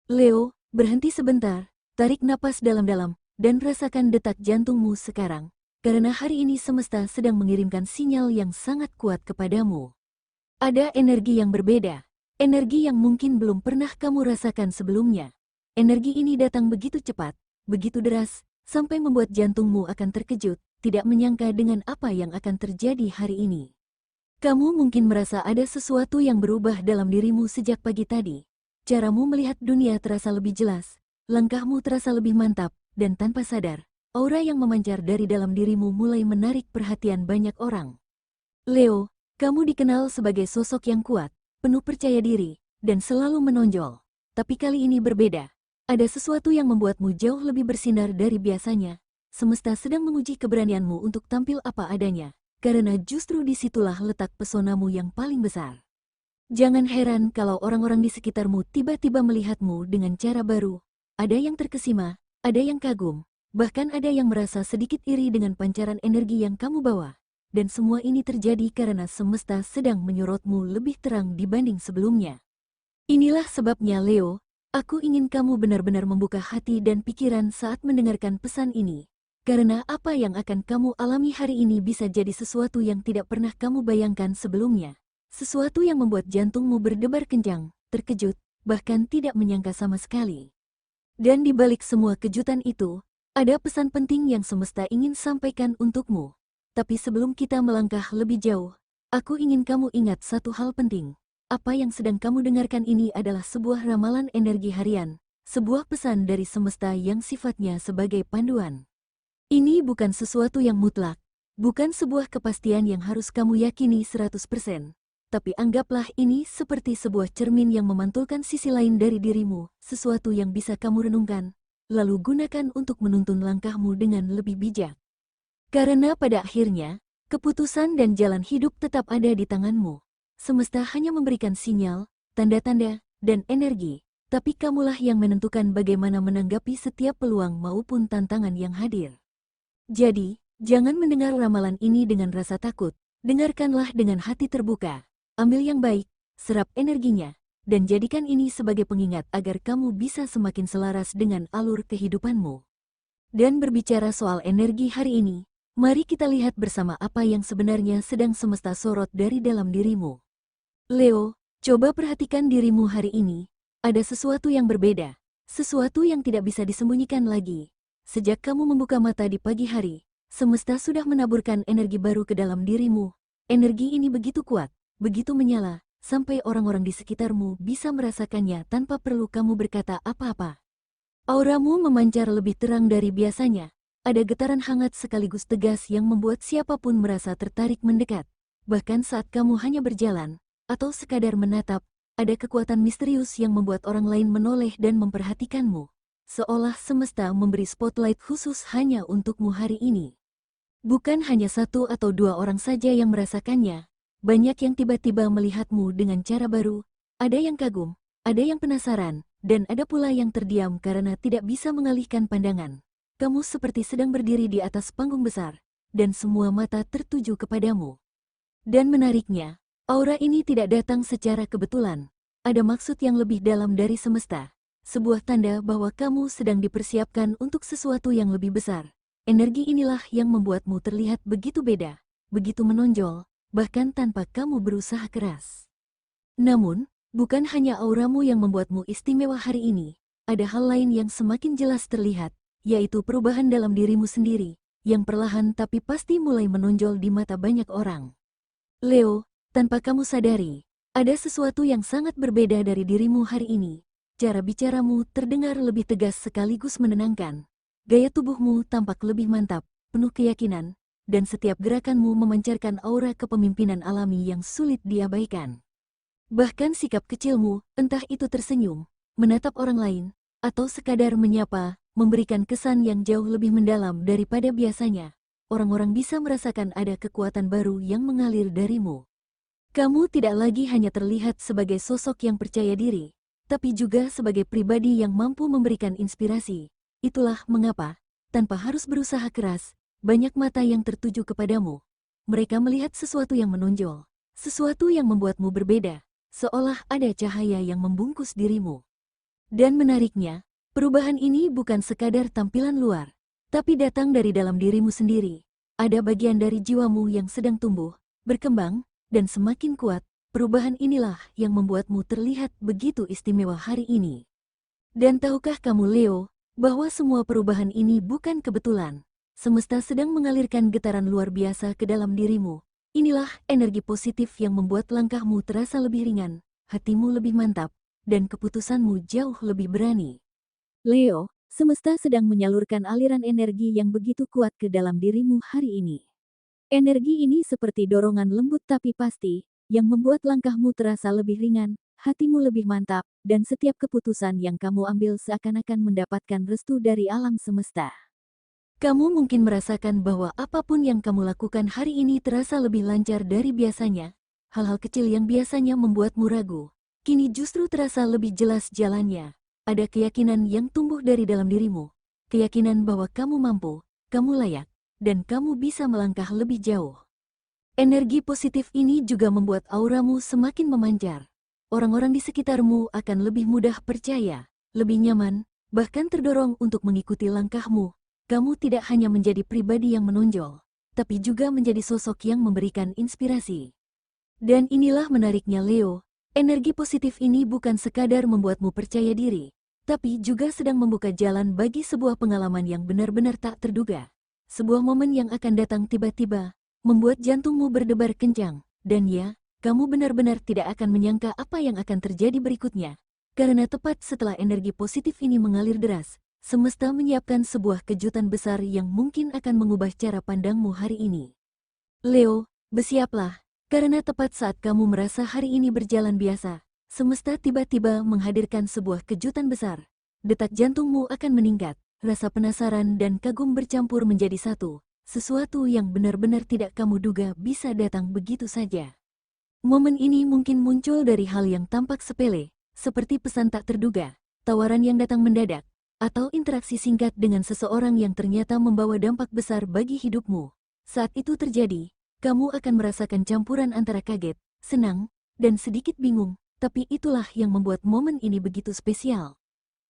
Leo, berhenti sebentar, tarik napas dalam-dalam, dan rasakan detak jantungmu sekarang, karena hari ini semesta sedang mengirimkan sinyal yang sangat kuat kepadamu. Ada energi yang berbeda, energi yang mungkin belum pernah kamu rasakan sebelumnya. Energi ini datang begitu cepat, begitu deras, sampai membuat jantungmu akan terkejut, tidak menyangka dengan apa yang akan terjadi hari ini. Kamu mungkin merasa ada sesuatu yang berubah dalam dirimu sejak pagi tadi. Caramu melihat dunia terasa lebih jelas, langkahmu terasa lebih mantap, dan tanpa sadar, aura yang memancar dari dalam dirimu mulai menarik perhatian banyak orang. Leo, kamu dikenal sebagai sosok yang kuat, penuh percaya diri, dan selalu menonjol. Tapi kali ini berbeda. Ada sesuatu yang membuatmu jauh lebih bersinar dari biasanya. Semesta sedang menguji keberanianmu untuk tampil apa adanya, karena justru disitulah letak pesonamu yang paling besar. Jangan heran kalau orang-orang di sekitarmu tiba-tiba melihatmu dengan cara baru. Ada yang terkesima, ada yang kagum, bahkan ada yang merasa sedikit iri dengan pancaran energi yang kamu bawa. Dan semua ini terjadi karena semesta sedang menyorotmu lebih terang dibanding sebelumnya. Inilah sebabnya Leo, aku ingin kamu benar-benar membuka hati dan pikiran saat mendengarkan pesan ini. Karena apa yang akan kamu alami hari ini bisa jadi sesuatu yang tidak pernah kamu bayangkan sebelumnya. Sesuatu yang membuat jantungmu berdebar kencang, terkejut, bahkan tidak menyangka sama sekali. Dan di balik semua kejutan itu, ada pesan penting yang semesta ingin sampaikan untukmu. Tapi sebelum kita melangkah lebih jauh, aku ingin kamu ingat satu hal penting. Apa yang sedang kamu dengarkan ini adalah sebuah ramalan energi harian, sebuah pesan dari semesta yang sifatnya sebagai panduan. Ini bukan sesuatu yang mutlak, bukan sebuah kepastian yang harus kamu yakini 100%. Tapi anggaplah ini seperti sebuah cermin yang memantulkan sisi lain dari dirimu, sesuatu yang bisa kamu renungkan, lalu gunakan untuk menuntun langkahmu dengan lebih bijak. Karena pada akhirnya, keputusan dan jalan hidup tetap ada di tanganmu. Semesta hanya memberikan sinyal, tanda-tanda, dan energi, tapi kamulah yang menentukan bagaimana menanggapi setiap peluang maupun tantangan yang hadir. Jadi, jangan mendengar ramalan ini dengan rasa takut, dengarkanlah dengan hati terbuka, ambil yang baik, serap energinya, dan jadikan ini sebagai pengingat agar kamu bisa semakin selaras dengan alur kehidupanmu. Dan berbicara soal energi hari ini, mari kita lihat bersama apa yang sebenarnya sedang semesta sorot dari dalam dirimu. Leo, coba perhatikan dirimu hari ini. Ada sesuatu yang berbeda, sesuatu yang tidak bisa disembunyikan lagi. Sejak kamu membuka mata di pagi hari, semesta sudah menaburkan energi baru ke dalam dirimu. Energi ini begitu kuat, begitu menyala, sampai orang-orang di sekitarmu bisa merasakannya tanpa perlu kamu berkata apa-apa. Auramu memancar lebih terang dari biasanya. Ada getaran hangat sekaligus tegas yang membuat siapapun merasa tertarik mendekat. Bahkan saat kamu hanya berjalan, atau sekadar menatap, ada kekuatan misterius yang membuat orang lain menoleh dan memperhatikanmu. Seolah semesta memberi spotlight khusus hanya untukmu hari ini. Bukan hanya satu atau dua orang saja yang merasakannya. Banyak yang tiba-tiba melihatmu dengan cara baru. Ada yang kagum, ada yang penasaran, dan ada pula yang terdiam karena tidak bisa mengalihkan pandangan. Kamu seperti sedang berdiri di atas panggung besar, dan semua mata tertuju kepadamu. Dan menariknya, aura ini tidak datang secara kebetulan. Ada maksud yang lebih dalam dari semesta. Sebuah tanda bahwa kamu sedang dipersiapkan untuk sesuatu yang lebih besar. Energi inilah yang membuatmu terlihat begitu beda, begitu menonjol, bahkan tanpa kamu berusaha keras. Namun, bukan hanya auramu yang membuatmu istimewa hari ini. Ada hal lain yang semakin jelas terlihat, yaitu perubahan dalam dirimu sendiri, yang perlahan tapi pasti mulai menonjol di mata banyak orang. Leo, tanpa kamu sadari, ada sesuatu yang sangat berbeda dari dirimu hari ini. Cara bicaramu terdengar lebih tegas sekaligus menenangkan. Gaya tubuhmu tampak lebih mantap, penuh keyakinan, dan setiap gerakanmu memancarkan aura kepemimpinan alami yang sulit diabaikan. Bahkan sikap kecilmu, entah itu tersenyum, menatap orang lain, atau sekadar menyapa, memberikan kesan yang jauh lebih mendalam daripada biasanya. Orang-orang bisa merasakan ada kekuatan baru yang mengalir darimu. Kamu tidak lagi hanya terlihat sebagai sosok yang percaya diri, tapi juga sebagai pribadi yang mampu memberikan inspirasi. Itulah mengapa, tanpa harus berusaha keras, banyak mata yang tertuju kepadamu. Mereka melihat sesuatu yang menonjol, sesuatu yang membuatmu berbeda, seolah ada cahaya yang membungkus dirimu. Dan menariknya, perubahan ini bukan sekadar tampilan luar, tapi datang dari dalam dirimu sendiri. Ada bagian dari jiwamu yang sedang tumbuh, berkembang, dan semakin kuat. Perubahan inilah yang membuatmu terlihat begitu istimewa hari ini. Dan tahukah kamu Leo, bahwa semua perubahan ini bukan kebetulan. Semesta sedang mengalirkan getaran luar biasa ke dalam dirimu. Inilah energi positif yang membuat langkahmu terasa lebih ringan, hatimu lebih mantap, dan keputusanmu jauh lebih berani. Leo, semesta sedang menyalurkan aliran energi yang begitu kuat ke dalam dirimu hari ini. Energi ini seperti dorongan lembut tapi pasti, yang membuat langkahmu terasa lebih ringan, hatimu lebih mantap, dan setiap keputusan yang kamu ambil seakan-akan mendapatkan restu dari alam semesta. Kamu mungkin merasakan bahwa apapun yang kamu lakukan hari ini terasa lebih lancar dari biasanya. Hal-hal kecil yang biasanya membuatmu ragu, kini justru terasa lebih jelas jalannya. Ada keyakinan yang tumbuh dari dalam dirimu, keyakinan bahwa kamu mampu, kamu layak, dan kamu bisa melangkah lebih jauh. Energi positif ini juga membuat auramu semakin memancar. Orang-orang di sekitarmu akan lebih mudah percaya, lebih nyaman, bahkan terdorong untuk mengikuti langkahmu. Kamu tidak hanya menjadi pribadi yang menonjol, tapi juga menjadi sosok yang memberikan inspirasi. Dan inilah menariknya Leo, energi positif ini bukan sekadar membuatmu percaya diri, tapi juga sedang membuka jalan bagi sebuah pengalaman yang benar-benar tak terduga. Sebuah momen yang akan datang tiba-tiba, membuat jantungmu berdebar kencang, dan ya, kamu benar-benar tidak akan menyangka apa yang akan terjadi berikutnya. Karena tepat setelah energi positif ini mengalir deras, semesta menyiapkan sebuah kejutan besar yang mungkin akan mengubah cara pandangmu hari ini. Leo, bersiaplah, karena tepat saat kamu merasa hari ini berjalan biasa, semesta tiba-tiba menghadirkan sebuah kejutan besar. Detak jantungmu akan meningkat, rasa penasaran dan kagum bercampur menjadi satu. Sesuatu yang benar-benar tidak kamu duga bisa datang begitu saja. Momen ini mungkin muncul dari hal yang tampak sepele, seperti pesan tak terduga, tawaran yang datang mendadak, atau interaksi singkat dengan seseorang yang ternyata membawa dampak besar bagi hidupmu. Saat itu terjadi, kamu akan merasakan campuran antara kaget, senang, dan sedikit bingung, tapi itulah yang membuat momen ini begitu spesial.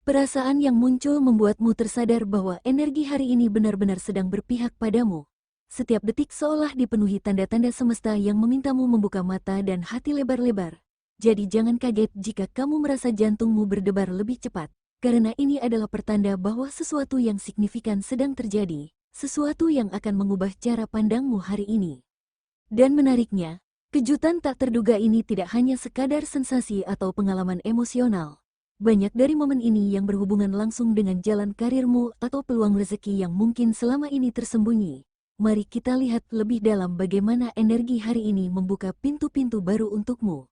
Perasaan yang muncul membuatmu tersadar bahwa energi hari ini benar-benar sedang berpihak padamu. Setiap detik seolah dipenuhi tanda-tanda semesta yang memintamu membuka mata dan hati lebar-lebar. Jadi jangan kaget jika kamu merasa jantungmu berdebar lebih cepat, karena ini adalah pertanda bahwa sesuatu yang signifikan sedang terjadi, sesuatu yang akan mengubah cara pandangmu hari ini. Dan menariknya, kejutan tak terduga ini tidak hanya sekadar sensasi atau pengalaman emosional. Banyak dari momen ini yang berhubungan langsung dengan jalan karirmu atau peluang rezeki yang mungkin selama ini tersembunyi. Mari kita lihat lebih dalam bagaimana energi hari ini membuka pintu-pintu baru untukmu.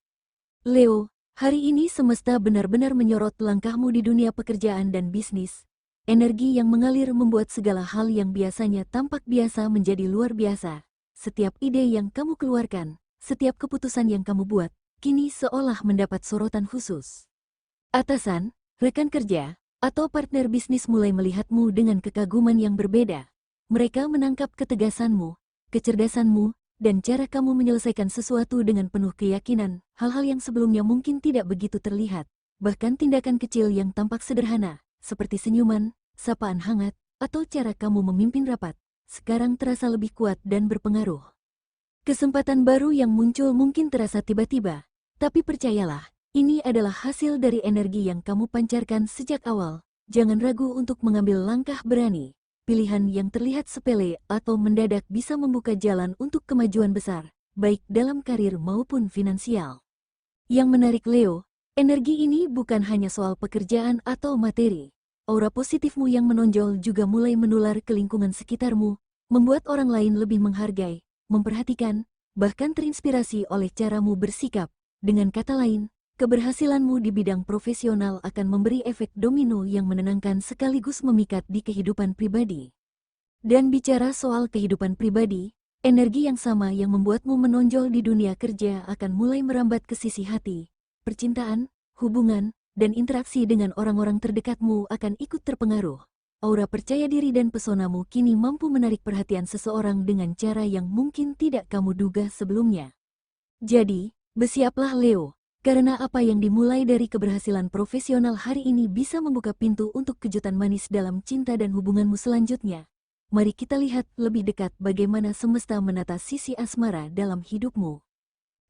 Leo, hari ini semesta benar-benar menyorot langkahmu di dunia pekerjaan dan bisnis. Energi yang mengalir membuat segala hal yang biasanya tampak biasa menjadi luar biasa. Setiap ide yang kamu keluarkan, setiap keputusan yang kamu buat, kini seolah mendapat sorotan khusus. Atasan, rekan kerja, atau partner bisnis mulai melihatmu dengan kekaguman yang berbeda. Mereka menangkap ketegasanmu, kecerdasanmu, dan cara kamu menyelesaikan sesuatu dengan penuh keyakinan. Hal-hal yang sebelumnya mungkin tidak begitu terlihat, bahkan tindakan kecil yang tampak sederhana, seperti senyuman, sapaan hangat, atau cara kamu memimpin rapat, sekarang terasa lebih kuat dan berpengaruh. Kesempatan baru yang muncul mungkin terasa tiba-tiba, tapi percayalah, ini adalah hasil dari energi yang kamu pancarkan sejak awal. Jangan ragu untuk mengambil langkah berani. Pilihan yang terlihat sepele atau mendadak bisa membuka jalan untuk kemajuan besar, baik dalam karir maupun finansial. Yang menarik Leo, energi ini bukan hanya soal pekerjaan atau materi. Aura positifmu yang menonjol juga mulai menular ke lingkungan sekitarmu, membuat orang lain lebih menghargai, memperhatikan, bahkan terinspirasi oleh caramu bersikap. Dengan kata lain, keberhasilanmu di bidang profesional akan memberi efek domino yang menenangkan sekaligus memikat di kehidupan pribadi. Dan bicara soal kehidupan pribadi, energi yang sama yang membuatmu menonjol di dunia kerja akan mulai merambat ke sisi hati, percintaan, hubungan, dan interaksi dengan orang-orang terdekatmu akan ikut terpengaruh. Aura percaya diri dan pesonamu kini mampu menarik perhatian seseorang dengan cara yang mungkin tidak kamu duga sebelumnya. Jadi, bersiaplah Leo. karena apa yang dimulai dari keberhasilan profesional hari ini bisa membuka pintu untuk kejutan manis dalam cinta dan hubunganmu selanjutnya. Mari kita lihat lebih dekat bagaimana semesta menata sisi asmara dalam hidupmu.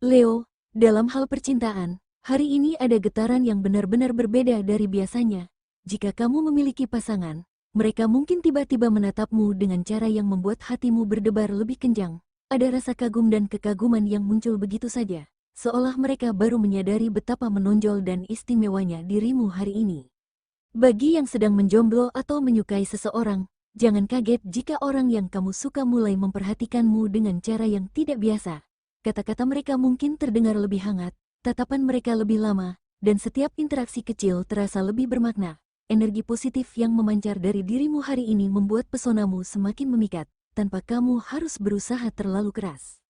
Leo, dalam hal percintaan, hari ini ada getaran yang benar-benar berbeda dari biasanya. Jika kamu memiliki pasangan, mereka mungkin tiba-tiba menatapmu dengan cara yang membuat hatimu berdebar lebih kencang. Ada rasa kagum dan kekaguman yang muncul begitu saja, seolah mereka baru menyadari betapa menonjol dan istimewanya dirimu hari ini. Bagi yang sedang menjomblo atau menyukai seseorang, jangan kaget jika orang yang kamu suka mulai memperhatikanmu dengan cara yang tidak biasa. Kata-kata mereka mungkin terdengar lebih hangat, tatapan mereka lebih lama, dan setiap interaksi kecil terasa lebih bermakna. Energi positif yang memancar dari dirimu hari ini membuat pesonamu semakin memikat, tanpa kamu harus berusaha terlalu keras.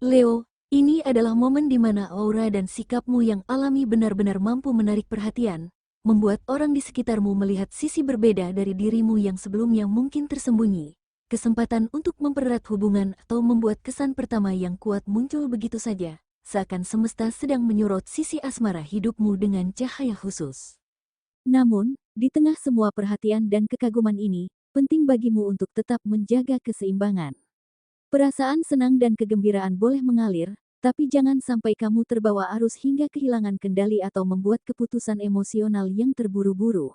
Leo, ini adalah momen di mana aura dan sikapmu yang alami benar-benar mampu menarik perhatian, membuat orang di sekitarmu melihat sisi berbeda dari dirimu yang sebelumnya mungkin tersembunyi. Kesempatan untuk mempererat hubungan atau membuat kesan pertama yang kuat muncul begitu saja, seakan semesta sedang menyorot sisi asmara hidupmu dengan cahaya khusus. Namun, di tengah semua perhatian dan kekaguman ini, penting bagimu untuk tetap menjaga keseimbangan. Perasaan senang dan kegembiraan boleh mengalir, tapi jangan sampai kamu terbawa arus hingga kehilangan kendali atau membuat keputusan emosional yang terburu-buru.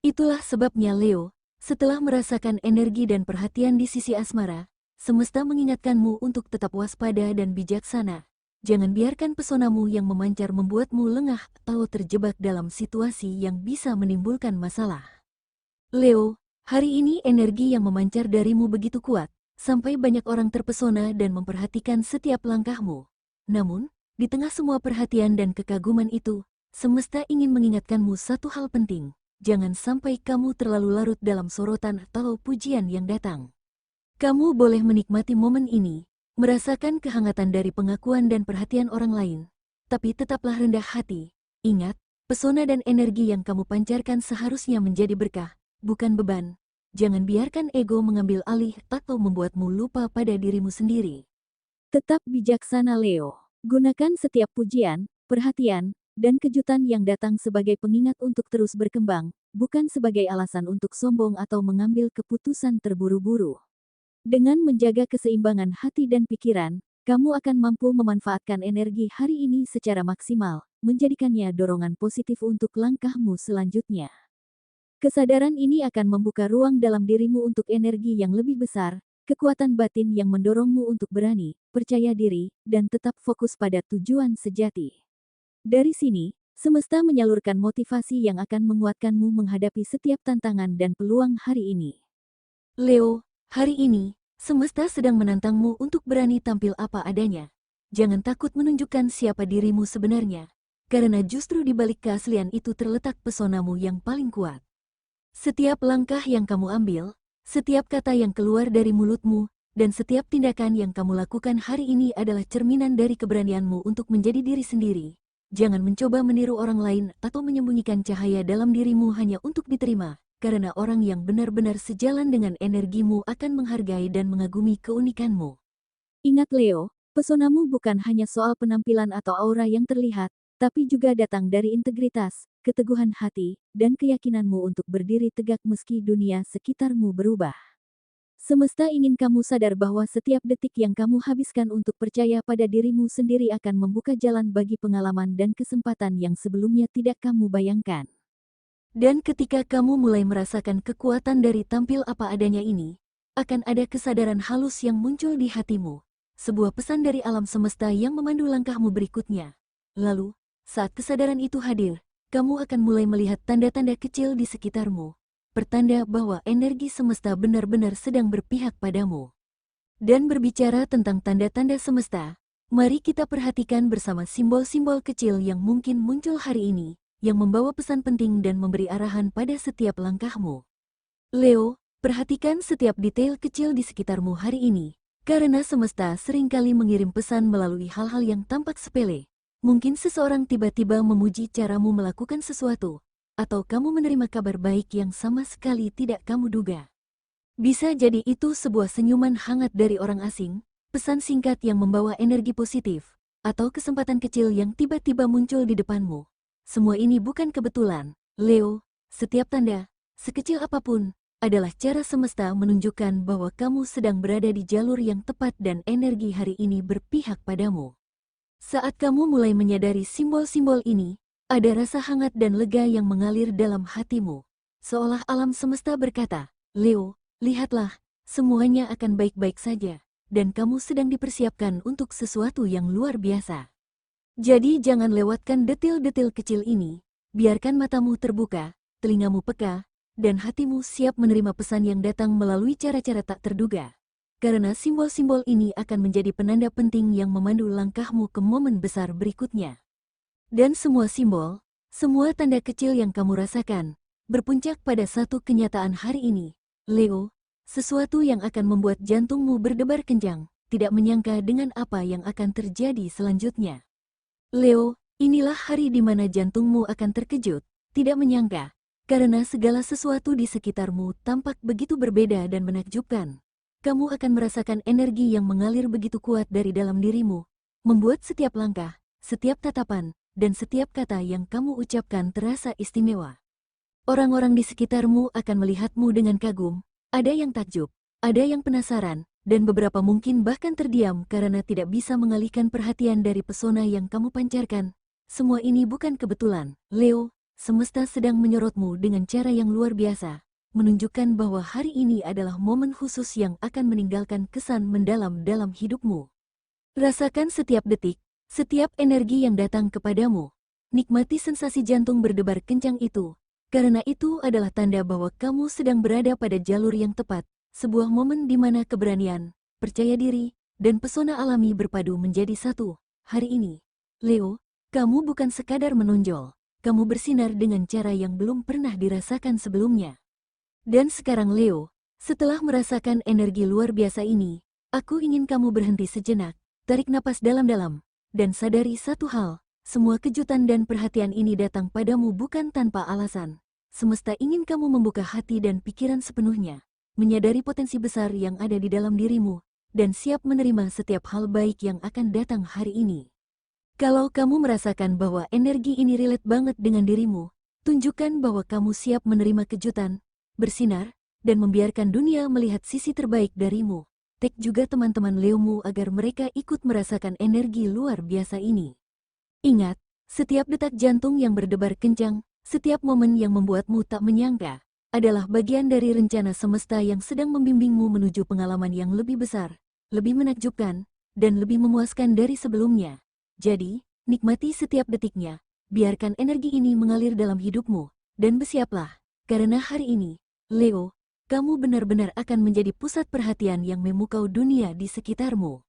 Itulah sebabnya Leo, setelah merasakan energi dan perhatian di sisi asmara, semesta mengingatkanmu untuk tetap waspada dan bijaksana. Jangan biarkan pesonamu yang memancar membuatmu lengah atau terjebak dalam situasi yang bisa menimbulkan masalah. Leo, hari ini energi yang memancar darimu begitu kuat, sampai banyak orang terpesona dan memperhatikan setiap langkahmu. Namun, di tengah semua perhatian dan kekaguman itu, semesta ingin mengingatkanmu satu hal penting. Jangan sampai kamu terlalu larut dalam sorotan atau pujian yang datang. Kamu boleh menikmati momen ini, merasakan kehangatan dari pengakuan dan perhatian orang lain, tapi tetaplah rendah hati. Ingat, pesona dan energi yang kamu pancarkan seharusnya menjadi berkah, bukan beban. Jangan biarkan ego mengambil alih atau membuatmu lupa pada dirimu sendiri. Tetap bijaksana Leo. Gunakan setiap pujian, perhatian, dan kejutan yang datang sebagai pengingat untuk terus berkembang, bukan sebagai alasan untuk sombong atau mengambil keputusan terburu-buru. Dengan menjaga keseimbangan hati dan pikiran, kamu akan mampu memanfaatkan energi hari ini secara maksimal, menjadikannya dorongan positif untuk langkahmu selanjutnya. Kesadaran ini akan membuka ruang dalam dirimu untuk energi yang lebih besar, kekuatan batin yang mendorongmu untuk berani, percaya diri, dan tetap fokus pada tujuan sejati. Dari sini, semesta menyalurkan motivasi yang akan menguatkanmu menghadapi setiap tantangan dan peluang hari ini. Leo, hari ini, semesta sedang menantangmu untuk berani tampil apa adanya. Jangan takut menunjukkan siapa dirimu sebenarnya, karena justru di balik keaslian itu terletak pesonamu yang paling kuat. Setiap langkah yang kamu ambil, setiap kata yang keluar dari mulutmu, dan setiap tindakan yang kamu lakukan hari ini adalah cerminan dari keberanianmu untuk menjadi diri sendiri. Jangan mencoba meniru orang lain atau menyembunyikan cahaya dalam dirimu hanya untuk diterima, karena orang yang benar-benar sejalan dengan energimu akan menghargai dan mengagumi keunikanmu. Ingat Leo, pesonamu bukan hanya soal penampilan atau aura yang terlihat, tapi juga datang dari integritas, keteguhan hati, dan keyakinanmu untuk berdiri tegak meski dunia sekitarmu berubah. Semesta ingin kamu sadar bahwa setiap detik yang kamu habiskan untuk percaya pada dirimu sendiri akan membuka jalan bagi pengalaman dan kesempatan yang sebelumnya tidak kamu bayangkan. Dan ketika kamu mulai merasakan kekuatan dari tampil apa adanya ini, akan ada kesadaran halus yang muncul di hatimu, sebuah pesan dari alam semesta yang memandu langkahmu berikutnya. Lalu, saat kesadaran itu hadir, kamu akan mulai melihat tanda-tanda kecil di sekitarmu, pertanda bahwa energi semesta benar-benar sedang berpihak padamu. Dan berbicara tentang tanda-tanda semesta, mari kita perhatikan bersama simbol-simbol kecil yang mungkin muncul hari ini, yang membawa pesan penting dan memberi arahan pada setiap langkahmu. Leo, perhatikan setiap detail kecil di sekitarmu hari ini, karena semesta seringkali mengirim pesan melalui hal-hal yang tampak sepele. Mungkin seseorang tiba-tiba memuji caramu melakukan sesuatu, atau kamu menerima kabar baik yang sama sekali tidak kamu duga. Bisa jadi itu sebuah senyuman hangat dari orang asing, pesan singkat yang membawa energi positif, atau kesempatan kecil yang tiba-tiba muncul di depanmu. Semua ini bukan kebetulan, Leo. Setiap tanda, sekecil apapun, adalah cara semesta menunjukkan bahwa kamu sedang berada di jalur yang tepat dan energi hari ini berpihak padamu. Saat kamu mulai menyadari simbol-simbol ini, ada rasa hangat dan lega yang mengalir dalam hatimu. Seolah alam semesta berkata, Leo, lihatlah, semuanya akan baik-baik saja, dan kamu sedang dipersiapkan untuk sesuatu yang luar biasa. Jadi jangan lewatkan detil-detil kecil ini, biarkan matamu terbuka, telingamu peka, dan hatimu siap menerima pesan yang datang melalui cara-cara tak terduga. Karena simbol-simbol ini akan menjadi penanda penting yang memandu langkahmu ke momen besar berikutnya. Dan semua simbol, semua tanda kecil yang kamu rasakan, berpuncak pada satu kenyataan hari ini, Leo, sesuatu yang akan membuat jantungmu berdebar kencang, tidak menyangka dengan apa yang akan terjadi selanjutnya. Leo, inilah hari di mana jantungmu akan terkejut, tidak menyangka, karena segala sesuatu di sekitarmu tampak begitu berbeda dan menakjubkan. Kamu akan merasakan energi yang mengalir begitu kuat dari dalam dirimu, membuat setiap langkah, setiap tatapan, dan setiap kata yang kamu ucapkan terasa istimewa. Orang-orang di sekitarmu akan melihatmu dengan kagum, ada yang takjub, ada yang penasaran, dan beberapa mungkin bahkan terdiam karena tidak bisa mengalihkan perhatian dari pesona yang kamu pancarkan. Semua ini bukan kebetulan, Leo. Semesta sedang menyorotmu dengan cara yang luar biasa, menunjukkan bahwa hari ini adalah momen khusus yang akan meninggalkan kesan mendalam dalam hidupmu. Rasakan setiap detik, setiap energi yang datang kepadamu. Nikmati sensasi jantung berdebar kencang itu, karena itu adalah tanda bahwa kamu sedang berada pada jalur yang tepat. Sebuah momen di mana keberanian, percaya diri, dan pesona alami berpadu menjadi satu. Hari ini, Leo, kamu bukan sekadar menonjol, kamu bersinar dengan cara yang belum pernah dirasakan sebelumnya. Dan sekarang Leo, setelah merasakan energi luar biasa ini, aku ingin kamu berhenti sejenak, tarik napas dalam-dalam, dan sadari satu hal, semua kejutan dan perhatian ini datang padamu bukan tanpa alasan. Semesta ingin kamu membuka hati dan pikiran sepenuhnya, menyadari potensi besar yang ada di dalam dirimu, dan siap menerima setiap hal baik yang akan datang hari ini. Kalau kamu merasakan bahwa energi ini relate banget dengan dirimu, tunjukkan bahwa kamu siap menerima kejutan, bersinar, dan membiarkan dunia melihat sisi terbaik darimu. Tag juga teman-teman Leomu agar mereka ikut merasakan energi luar biasa ini. Ingat, setiap detak jantung yang berdebar kencang, setiap momen yang membuatmu tak menyangka, adalah bagian dari rencana semesta yang sedang membimbingmu menuju pengalaman yang lebih besar, lebih menakjubkan, dan lebih memuaskan dari sebelumnya. Jadi, nikmati setiap detiknya, biarkan energi ini mengalir dalam hidupmu, dan bersiaplah, karena hari ini, Leo, kamu benar-benar akan menjadi pusat perhatian yang memukau dunia di sekitarmu.